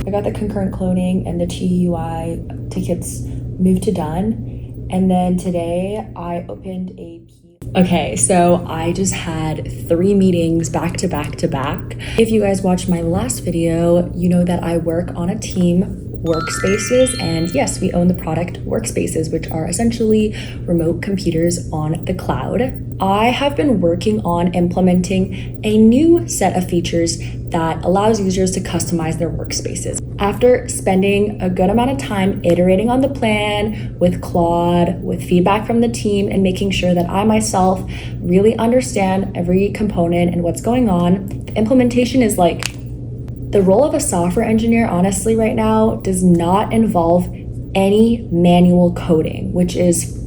I got the concurrent cloning and the TUI tickets moved to done. And then today I opened a Okay, so I just had 3 meetings back to back to back. If you guys watched my last video, you know that I work on a team, Workspaces, and yes, we own the product Workspaces, which are essentially remote computers on the cloud. I have been working on implementing a new set of features that allows users to customize their workspaces. After spending a good amount of time iterating on the plan with Claude, with feedback from the team, and making sure that I myself really understand every component and what's going on, the implementation is like the role of a software engineer, honestly, right now does not involve any manual coding, which is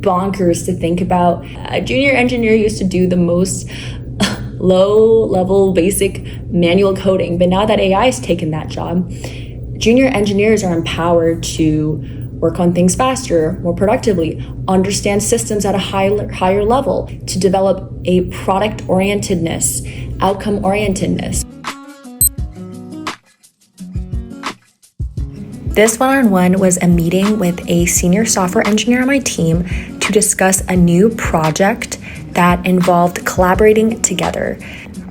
bonkers to think about. A junior engineer used to do the most low-level basic manual coding, but now that AI has taken that job, junior engineers are empowered to work on things faster, more productively, understand systems at a higher level, to develop a product-orientedness, outcome-orientedness. This one-on-one was a meeting with a senior software engineer on my team to discuss a new project that involved collaborating together.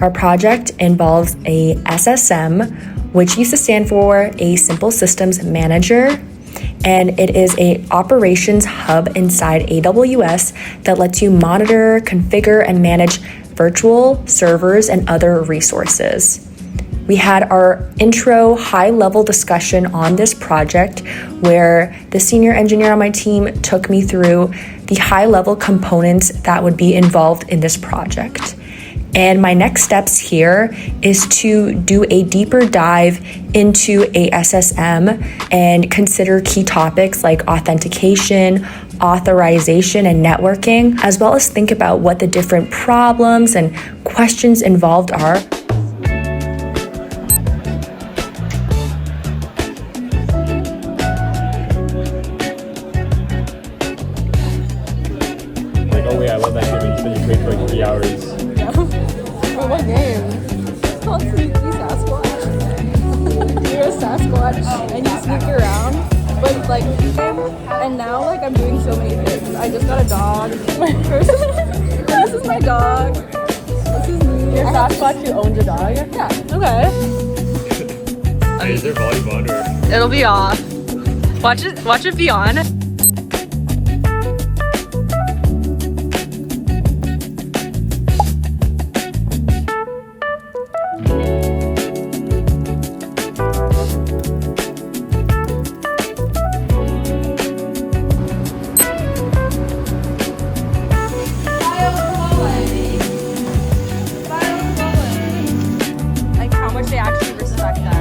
Our project involves a SSM, which used to stand for a Simple Systems Manager, and it is an operations hub inside AWS that lets you monitor, configure, and manage virtual servers and other resources. We had our intro high-level discussion on this project where the senior engineer on my team took me through the high-level components that would be involved in this project. And my next steps here is to do a deeper dive into a SSM and consider key topics like authentication, authorization, and networking, as well as think about what the different problems and questions involved are. I love that game. You said you played for like 3 hours. Yeah. For what game? It's called Sneaky Sasquatch. You're a Sasquatch and you sneak around, but like, and now like I'm doing so many things. I just got a dog. My first. This is my dog. This is me. You're a Sasquatch who owns a dog? Yeah. Okay. Hey, is there volume on or? It'll be off. Watch it be on. They actually respect that.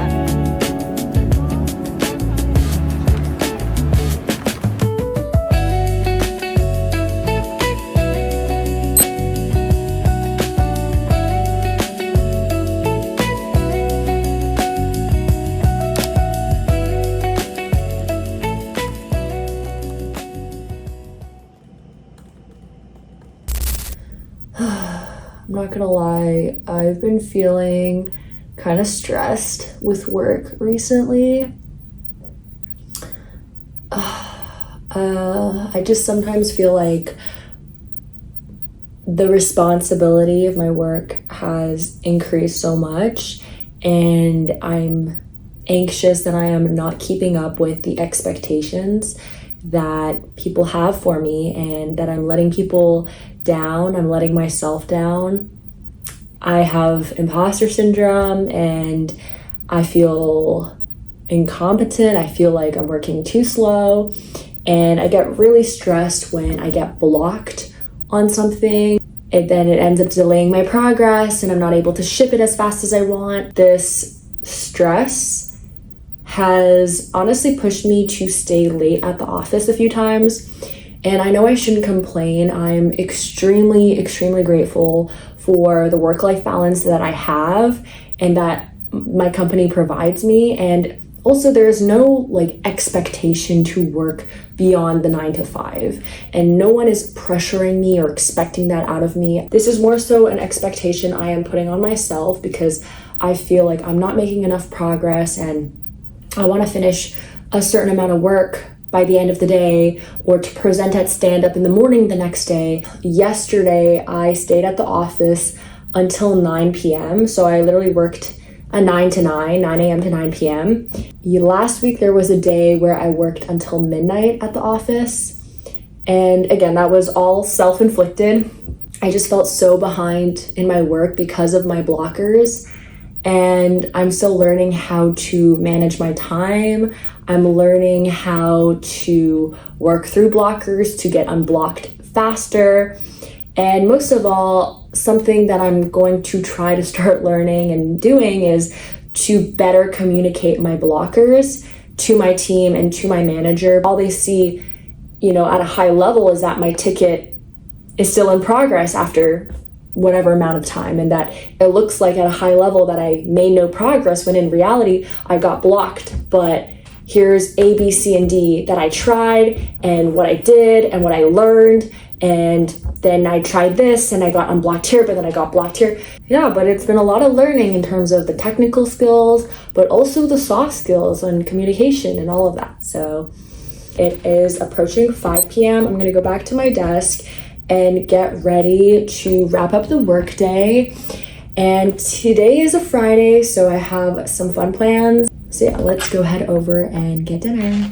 I'm not gonna lie, I've been feeling kind of stressed with work recently. I just sometimes feel like the responsibility of my work has increased so much, and I'm anxious that I am not keeping up with the expectations that people have for me, and that I'm letting people down, I'm letting myself down. I have imposter syndrome and I feel incompetent. I feel like I'm working too slow, and I get really stressed when I get blocked on something. And then it ends up delaying my progress and I'm not able to ship it as fast as I want. This stress has honestly pushed me to stay late at the office a few times. And I know I shouldn't complain. I'm extremely, extremely grateful for the work-life balance that I have and that my company provides me. And Also, there's no like expectation to work beyond the 9 to 5, and no one is pressuring me or expecting that out of me. This is more so an expectation I am putting on myself because I feel like I'm not making enough progress and I want to finish a certain amount of work by the end of the day or to present at stand-up in the morning the next day. Yesterday, I stayed at the office until 9 p.m. So I literally worked a 9 a.m. to 9 p.m. Last week, there was a day where I worked until midnight at the office. And again, that was all self-inflicted. I just felt so behind in my work because of my blockers. And I'm still learning how to manage my time. I'm learning how to work through blockers to get unblocked faster. And most of all, something that I'm going to try to start learning and doing is to better communicate my blockers to my team and to my manager. All they see, at a high level is that my ticket is still in progress after whatever amount of time, and that it looks like at a high level that I made no progress when in reality I got blocked. But here's A, B, C, and D that I tried and what I did and what I learned, and then I tried this and I got unblocked here, but then I got blocked here. Yeah, but it's been a lot of learning in terms of the technical skills, but also the soft skills and communication and all of that. So it is approaching 5 p.m. I'm gonna go back to my desk and get ready to wrap up the workday. And today is a Friday, so I have some fun plans. So yeah, let's go head over and get dinner.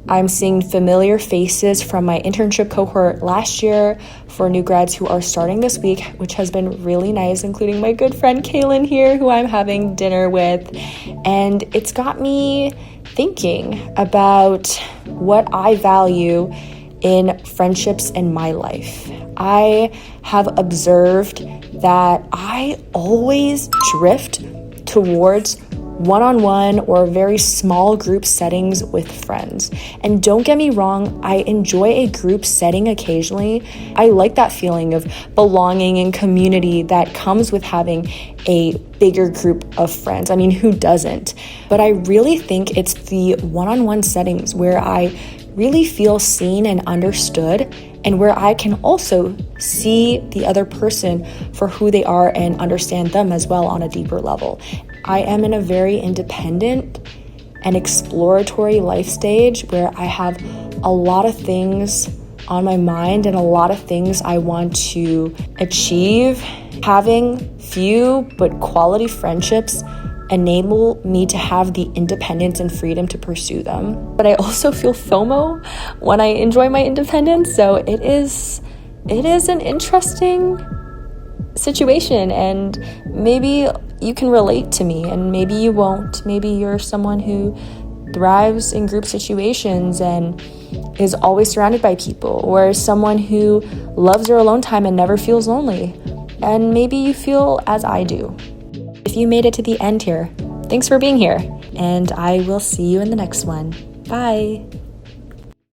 I'm seeing familiar faces from my internship cohort last year for new grads who are starting this week, which has been really nice, including my good friend Kaylin here, who I'm having dinner with. And it's got me thinking about what I value in friendships in my life. I have observed that I always drift towards one-on-one or very small group settings with friends. And don't get me wrong, I enjoy a group setting occasionally. I like that feeling of belonging and community that comes with having a bigger group of friends. I mean, who doesn't? But I really think it's the one-on-one settings where I really feel seen and understood, and where I can also see the other person for who they are and understand them as well on a deeper level. I am in a very independent and exploratory life stage where I have a lot of things on my mind and a lot of things I want to achieve. Having few but quality friendships enable me to have the independence and freedom to pursue them. But I also feel FOMO when I enjoy my independence, so it is an interesting situation, and maybe you can relate to me and maybe you won't. Maybe you're someone who thrives in group situations and is always surrounded by people, or someone who loves their alone time and never feels lonely. And maybe you feel as I do. If you made it to the end here, thanks for being here, and I will see you in the next one. Bye.